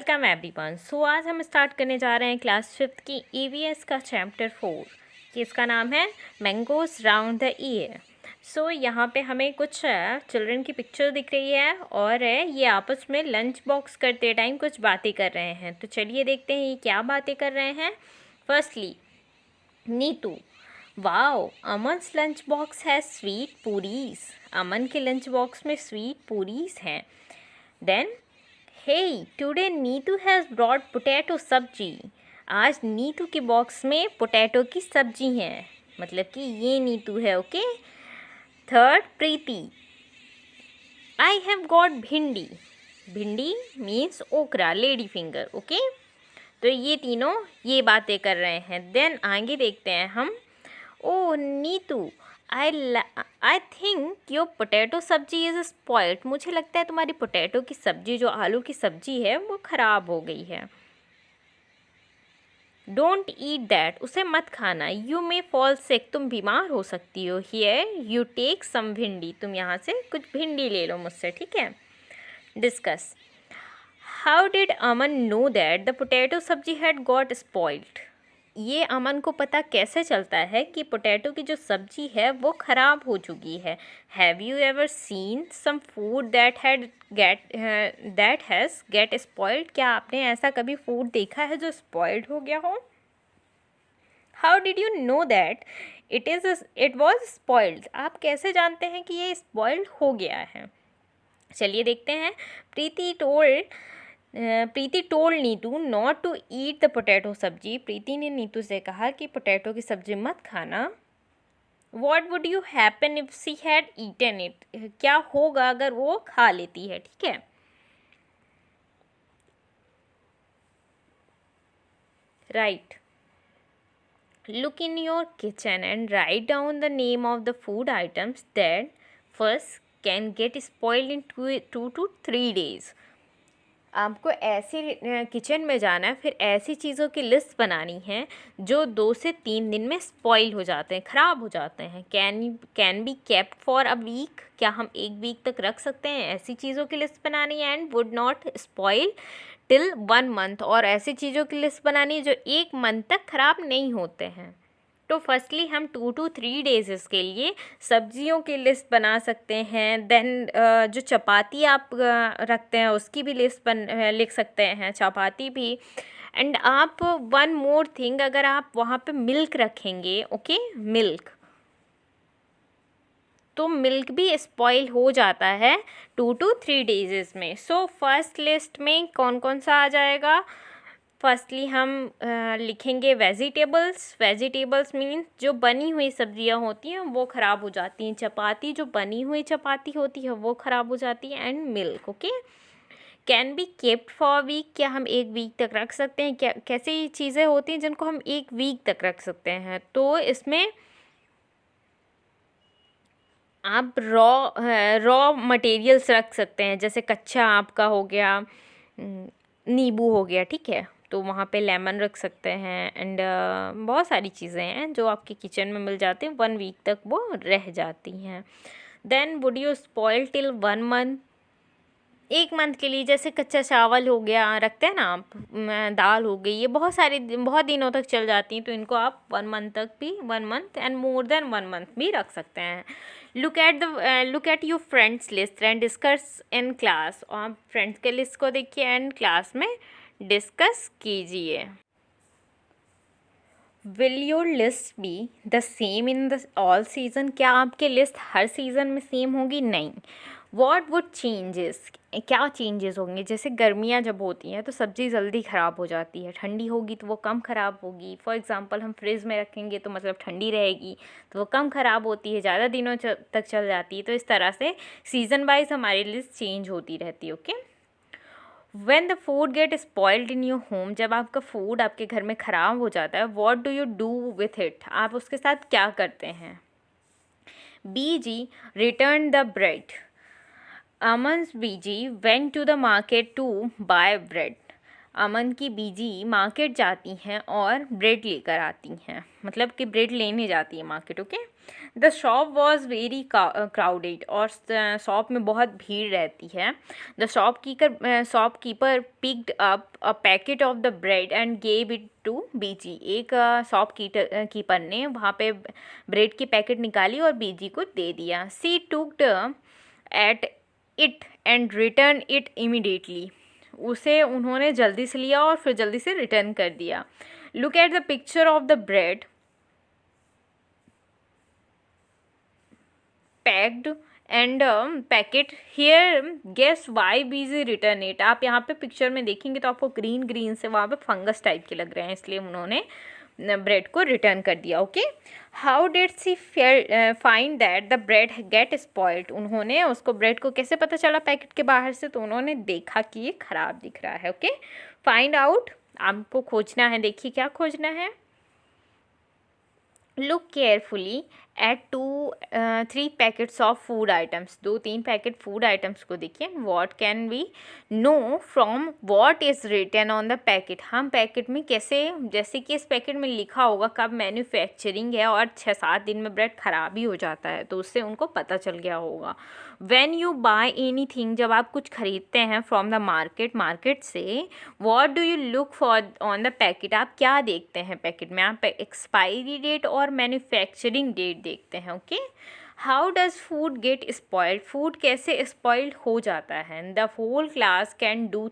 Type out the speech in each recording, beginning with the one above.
Welcome everyone. सो आज हम start करने जा रहे हैं क्लास 5th की ईवीएस का चैप्टर 4 जिसका नाम है मैंगोज राउंड द ईयर। सो यहाँ पे हमें कुछ चिल्ड्रन की पिक्चर दिख रही है और ये आपस में लंच बॉक्स करते टाइम कुछ बातें कर रहे हैं। तो चलिए देखते हैं ये क्या बातें कर रहे हैं। Firstly Neetu, wow Aman's lunch box है स्वीट पूरीज। अमन के लंच बॉक्स में स्वीट पूरीज हैं। Then hey today Neetu has brought potato sabzi. आज नीतू के बॉक्स में पोटैटो की सब्जी है, मतलब कि ये नीतू है। Okay. Third Preeti, I have got भिंडी। भिंडी मीन्स ओकरा, लेडी फिंगर। ओके। तो ये तीनों ये बातें कर रहे हैं। देन आगे देखते हैं हम। Oh Neetu, I think your potato sabzi is spoiled. मुझे लगता है तुम्हारी पोटैटो की सब्जी, जो आलू की सब्जी है, वो ख़राब हो गई है। डोंट ईट दैट, उसे मत खाना। यू मे फॉल सिक, तुम बीमार हो सकती हो। हियर यू टेक सम भिंडी, तुम यहाँ से कुछ भिंडी ले लो मुझसे, ठीक है। Discuss, how did Aman know that the potato सब्जी हैड गॉट स्पॉइल्ड। ये अमन को पता कैसे चलता है कि पोटैटो की जो सब्जी है वो ख़राब हो चुकी है। Have you ever seen some food that has get spoiled. क्या आपने ऐसा कभी फूड देखा है जो स्पॉइल्ड हो गया हो। How did you know that it was spoiled, आप कैसे जानते हैं कि ये स्पॉइल्ड हो गया है। चलिए देखते हैं। Preeti told Neetu not to eat the potato sabzi. Preeti ने नीतू से कहा कि पोटैटो की सब्जी मत खाना। What would you happen if she had eaten it, क्या होगा अगर वो खा लेती है, ठीक है। Right, look in your kitchen and write down the name of the food items that first can get spoiled in 2 to 3 days। आपको ऐसे किचन में जाना है, फिर ऐसी चीज़ों की लिस्ट बनानी है जो 2 से 3 दिन में स्पॉइल हो जाते हैं, ख़राब हो जाते हैं। Can be kept for a week, क्या हम 1 वीक तक रख सकते हैं, ऐसी चीज़ों की लिस्ट बनानी है। And would not spoil till 1 month, और ऐसी चीज़ों की लिस्ट बनानी है जो 1 month तक ख़राब नहीं होते हैं। तो फर्स्टली हम 2 to 3 days के लिए सब्जियों की लिस्ट बना सकते हैं। देन जो चपाती आप रखते हैं उसकी भी लिस्ट लिख सकते हैं, चपाती भी। एंड आप वन मोर थिंग, अगर आप वहाँ पे मिल्क रखेंगे, ओके, मिल्क, तो मिल्क भी स्पॉइल हो जाता है 2 to 3 days में। सो फर्स्ट लिस्ट में कौन कौन सा आ जाएगा। फर्स्टली हम लिखेंगे वेजिटेबल्स। वेजिटेबल्स मीन्स जो बनी हुई सब्जियां होती हैं वो ख़राब हो जाती हैं। चपाती, जो बनी हुई चपाती होती है वो ख़राब हो जाती है। And milk, okay. Can be kept for week, क्या हम 1 वीक तक रख सकते हैं। क्या कैसी चीज़ें होती हैं जिनको हम 1 वीक तक रख सकते हैं। तो इसमें आप रॉ मटेरियल्स रख सकते हैं, जैसे कच्चा आपका हो गया, नींबू हो गया, ठीक है। तो वहाँ पे लेमन रख सकते हैं। एंड बहुत सारी चीज़ें हैं जो आपके किचन में मिल जाती हैं, 1 वीक तक वो रह जाती हैं। Then would you spoil till 1 month, 1 month के लिए। जैसे कच्चा चावल हो गया, रखते हैं ना आप, दाल हो गई, ये बहुत दिनों तक चल जाती हैं, तो इनको आप 1 month तक भी, 1 month and more than 1 month भी रख सकते हैं। Look at your friends list and discuss in class, और आप फ्रेंड्स के लिस्ट को देखिए एंड क्लास में डिस्कस कीजिए। Will your list be the same in the all season, क्या आपकी लिस्ट हर सीज़न में सेम होगी। नहीं। वॉट वुड चेंजेस, क्या चेंजेस होंगे। जैसे गर्मियाँ जब होती हैं तो सब्ज़ी जल्दी ख़राब हो जाती है, ठंडी होगी तो वो कम ख़राब होगी। फॉर एग्ज़ाम्पल हम फ्रिज में रखेंगे तो मतलब ठंडी रहेगी तो वो कम ख़राब होती है, ज़्यादा दिनों तक चल जाती है। तो इस तरह से सीज़न वाइज हमारी लिस्ट चेंज होती रहती है। Okay. When the food get spoiled in your home, जब आपका फूड आपके घर में ख़राब हो जाता है, what do you do with it, आप उसके साथ क्या करते हैं। BG, return the bread। Aman's BG went to the market to buy bread। अमन की बीजी मार्केट जाती हैं और ब्रेड लेकर आती हैं, मतलब कि ब्रेड लेने जाती है market. Okay. The shop was very crowded, और शॉप में बहुत भीड़ रहती है। The shopkeeper picked up a packet of the bread and gave it to Biji. एक कीपर ने वहाँ पे ब्रेड की पैकेट निकाली और बीजी को दे दिया। She tooked at it and return it immediately. उसे उन्होंने जल्दी से लिया और फिर जल्दी से रिटर्न कर दिया। Look at the picture of the bread packed and packet here, guess why BG return it. आप यहाँ पे पिक्चर में देखेंगे तो आपको ग्रीन ग्रीन से वहाँ पे फंगस टाइप के लग रहे हैं, इसलिए उन्होंने ब्रेड को रिटर्न कर दिया। Okay. How did she find that the bread get spoiled. उन्होंने उसको ब्रेड को कैसे पता चला पैकेट के बाहर से, तो उन्होंने देखा कि ये खराब दिख रहा है। ओके। फाइंड आउट, आपको खोजना है। देखिए क्या खोजना है। Look carefully at 2-3 packets of food items. 2-3 packet food items को देखिए। What can we know from what is written on the packet. हम पैकेट में कैसे, जैसे कि इस पैकेट में लिखा होगा कब मैन्युफैक्चरिंग है और 6-7 दिन में ब्रेड ख़राब ही हो जाता है, तो उससे उनको पता चल गया होगा। व्हेन यू बाय एनीथिंग, जब आप कुछ खरीदते हैं फ्रॉम द मार्केट से, what do you look for on the packet. आप क्या देखते हैं पैकेट में, आप एक्सपायरी डेट और मैन्युफैक्चरिंग डेट देखते हैं। Okay. How does food get spoiled. Food कैसे स्पॉइल्ड हो जाता है। The whole class can do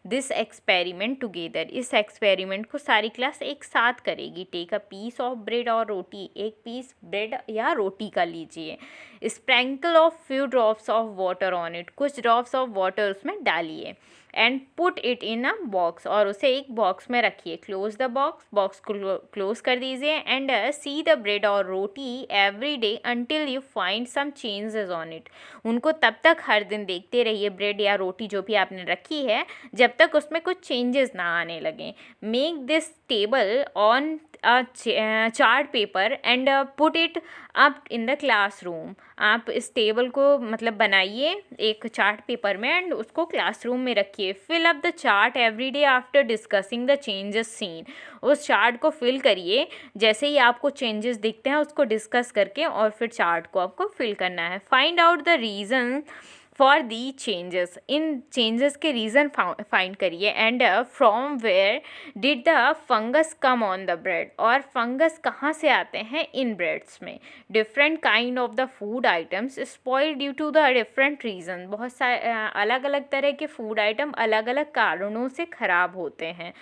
this experiment together. इस एक्सपेरिमेंट को सारी क्लास एक साथ करेगी। Take a piece of bread और रोटी। एक पीस ब्रेड या रोटी का लीजिए। Sprinkle of few drops of water on it. कुछ ड्रॉप्स ऑफ वाटर उसमें डालिए। And put it in a box, और उसे एक बॉक्स में रखिए। क्लोज द बॉक्स को क्लोज कर दीजिए। एंड सी द ब्रेड और roti every day until you find some changes on it. उनको तब तक हर दिन देखते रहिए, ब्रेड या रोटी जो भी आपने रखी है, जब तक उसमें कुछ चेंजेस ना आने लगें। Make this table on chart paper and put it up in the classroom. आप इस टेबल को मतलब बनाइए एक चार्ट पेपर में एंड उसको क्लासरूम में रखिए। Fill up the chart every day after discussing the changes seen. उस चार्ट को फिल करिए, जैसे ही आपको चेंजेस दिखते हैं उसको डिस्कस करके और फिर चार्ट को आपको फिल करना है। Find out the reason for the changes. इन चेंजेस के रीज़न फाइंड करिए। And from where did the fungus come on the bread. और फंगस कहाँ से आते हैं इन ब्रेड्स में। Different kind of the food items spoil due to the different reason. बहुत सारे अलग अलग तरह के फूड आइटम अलग अलग कारणों से ख़राब होते हैं।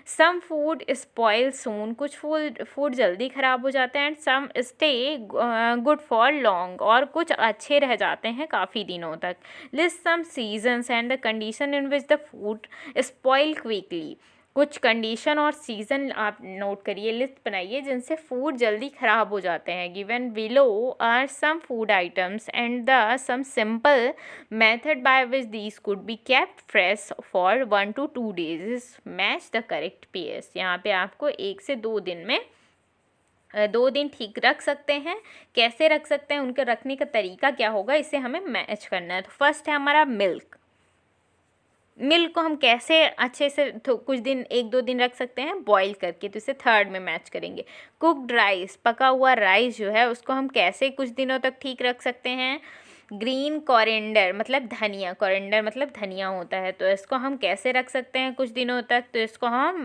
Some food spoil soon. कुछ फूड जल्दी ख़राब हो जाते हैं। And some stay good for long. और कुछ अच्छे रह जाते हैं काफ़ी दिनों तक। List some seasons and the condition in which the food spoil quickly. कुछ कंडीशन और सीज़न आप नोट करिए, लिस्ट बनाइए जिनसे फूड जल्दी ख़राब हो जाते हैं। Given below are some food items and the some simple method by which these could be kept fresh for 1 to 2 days। Match the correct pace. यहाँ पे आपको 1 से 2 दिन में 2 दिन ठीक रख सकते हैं। कैसे रख सकते हैं, उनके रखने का तरीका क्या होगा, इसे हमें मैच करना है। तो फर्स्ट है हमारा मिल्क। मिल्क को हम कैसे अच्छे से कुछ दिन 1-2 दिन रख सकते हैं बॉईल करके, तो इसे थर्ड में मैच करेंगे। कुक्ड राइस, पका हुआ राइस जो है उसको हम कैसे कुछ दिनों तक ठीक रख सकते हैं। ग्रीन कोरिएंडर मतलब धनिया, कोरिएंडर मतलब धनिया होता है, तो इसको हम कैसे रख सकते हैं कुछ दिनों तक, तो इसको हम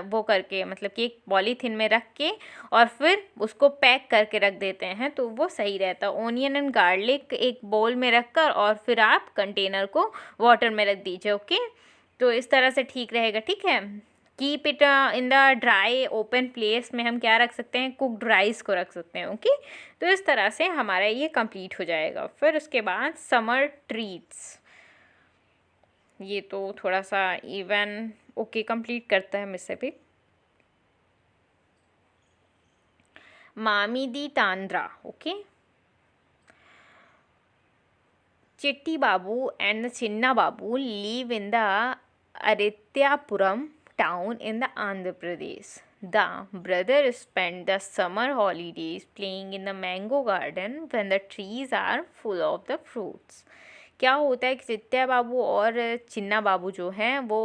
वो करके मतलब कि एक पॉलीथीन में रख के और फिर उसको पैक करके रख देते हैं, तो वो सही रहता है। ओनियन एंड गार्लिक एक बोल में रखकर और फिर आप कंटेनर को वाटर में रख दीजिए। ओके, तो इस तरह से ठीक रहेगा। ठीक है। Keep it in the dry open place में हम क्या रख सकते हैं, कुक्ड राइस को रख सकते हैं। ओके, तो इस तरह से हमारा ये कंप्लीट हो जाएगा। फिर उसके बाद समर ट्रीट्स, ये तो थोड़ा सा इवन ओके कंप्लीट करता है मुझसे भी। मामी दी tandra. Okay, Chitti Babu and the Chinna Babu live in the Arityapuram town in the Andhra Pradesh. The brothers spend the summer holidays playing in the mango garden when the trees are full of the fruits. क्या होता है कि चिट्टा बाबू और चिन्ना बाबू जो हैं वो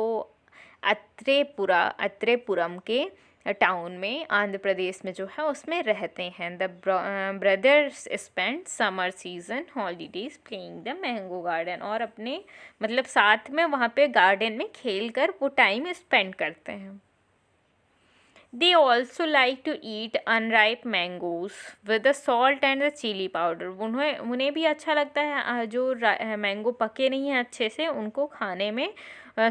अत्रेपुरम के टाउन में, आंध्र प्रदेश में जो है उसमें रहते हैं। The brothers spend summer season holidays playing the mango garden, और अपने मतलब साथ में वहाँ पे गार्डन में खेल कर वो टाइम स्पेंड करते हैं। They also like to eat unripe mangoes with the salt and the chili powder. उन्हें भी अच्छा लगता है जो मैंगो पके नहीं हैं अच्छे से, उनको खाने में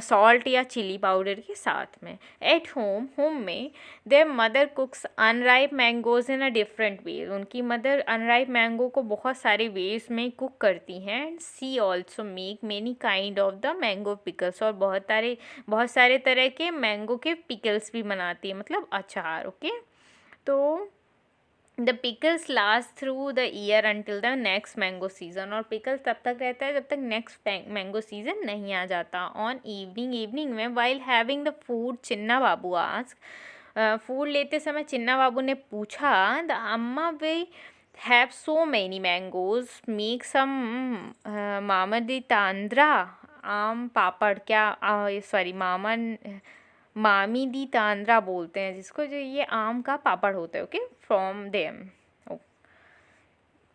सॉल्ट या चिली पाउडर के साथ में। एट होम में there mother कुक्स unripe mangoes in a different way. उनकी मदर अनराइप मैंगो को बहुत सारे वेज में कुक करती हैं। And she also make many kind of the mango pickles, और बहुत सारे तरह के मैंगो के पिकल्स भी बनाती है, मतलब अचार। ओके, तो the pickles last through the year until the next mango season, और पिकल्स तब तक रहता है जब तक नेक्स्ट मैंगो सीजन नहीं आ जाता। ऑन इवनिंग में while having the food Chinna Babu ask, food लेते समय चिन्ना बाबू ने पूछा, the amma we have so many mangoes make some mamidi tandra आम पापड़, क्या सॉरी मामी दी तांद्रा बोलते हैं जिसको, जो ये आम का पापड़ होता है। ओके, फ्रॉम देम,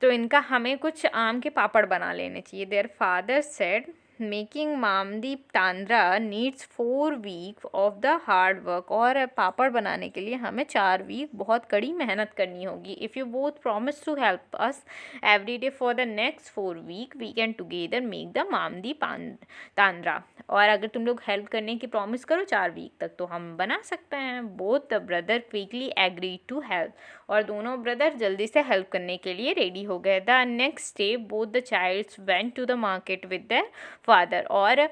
तो इनका हमें कुछ आम के पापड़ बना लेने चाहिए। Their father said making mamidi tandra needs 4 week of the hard work, और पापड़ बनाने के लिए हमें 4 वीक बहुत कड़ी मेहनत करनी होगी। If you both promise to help us every day for the next 4 week we can together make the mamidi tandra, और अगर तुम लोग हेल्प करने की प्रॉमिस करो 4 वीक तक तो हम बना सकते हैं। Both the brother quickly agree to help, और दोनों ब्रदर जल्दी से हेल्प करने के लिए रेडी हो गए। The next day both the childs went to the market with their father, और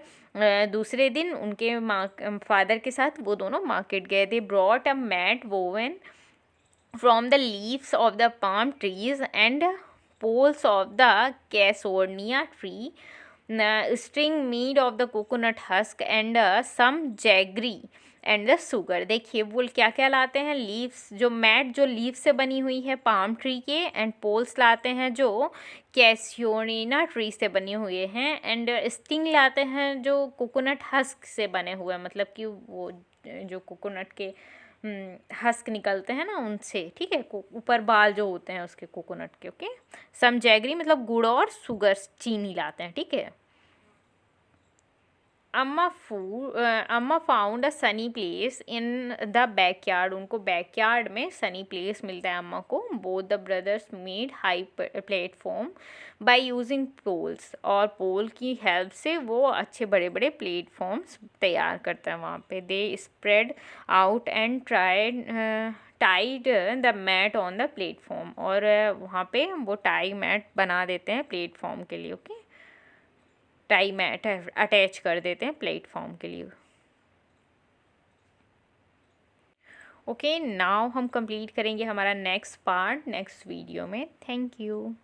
दूसरे दिन उनके फादर के साथ वो दोनों मार्केट गए। They brought a mat woven from the leaves of the palm trees and poles of the castornia tree, string made of the coconut husk and some jaggery and the sugar. देखिए वो क्या क्या लाते हैं, leaves, जो mat जो leave से बनी हुई है पाम ट्री के, एंड पोल्स लाते हैं जो कैसियोनिना ट्री से बने हुए हैं, एंड स्टिंग लाते हैं जो कोकोनट हस्क से बने हुए हैं, मतलब कि वो जो कोकोनट के हस्क निकलते हैं ना उनसे, ठीक है, ऊपर बाल जो होते हैं उसके कोकोनट के। ओके, सम जैगरी मतलब गुड़ और शुगर चीनी लाते हैं, ठीक है। अम्मा found a sunny place in the backyard, उनको बैकयार्ड में सनी प्लेस मिलता है अम्मा को। Both the brothers made high platform by using poles, और पोल की हेल्प से वो अच्छे बड़े बड़े प्लेटफॉर्म्स तैयार करते हैं वहाँ पे। They spread out and tied the mat on the platform, और वहाँ पे वो टाई मैट बना देते हैं प्लेटफॉर्म के लिए। ओके, टाई मैट अटैच कर देते हैं प्लेटफॉर्म के लिए। ओके, नाउ हम कंप्लीट करेंगे हमारा नेक्स्ट पार्ट नेक्स्ट वीडियो में। Thank you.